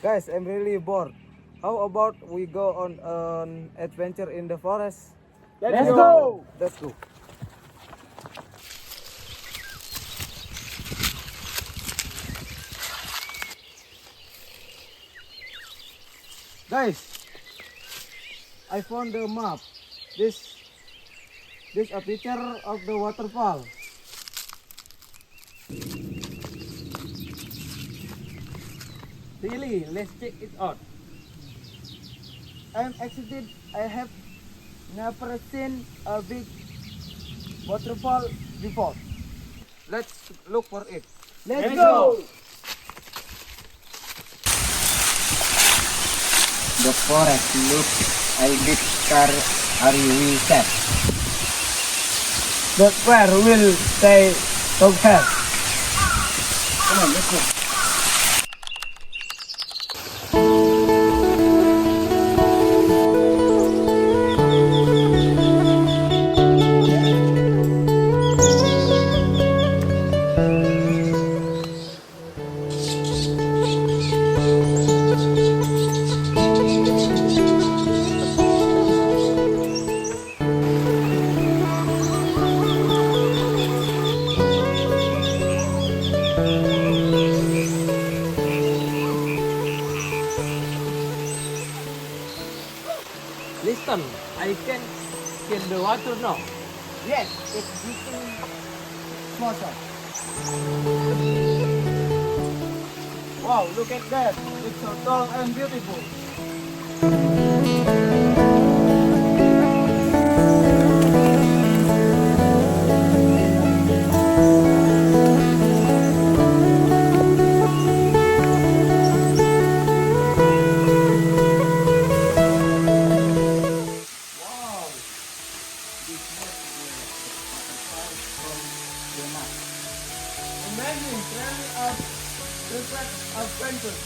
Guys, I'm really bored. How about we go on an adventure in the forest? Let's go! Let's go. Guys, I found the map. This a picture of the waterfall. Really, let's check it out. I'm excited. I have never seen a big waterfall before. Let's look for it. Let's go! The forest looks a bit scary, we said. But where will they go first? Come on, let's go. Listen, I can feel the water now. Yes, it's getting closer. Wow, look at that. It's so tall and beautiful. Imagine traveling up different adventures.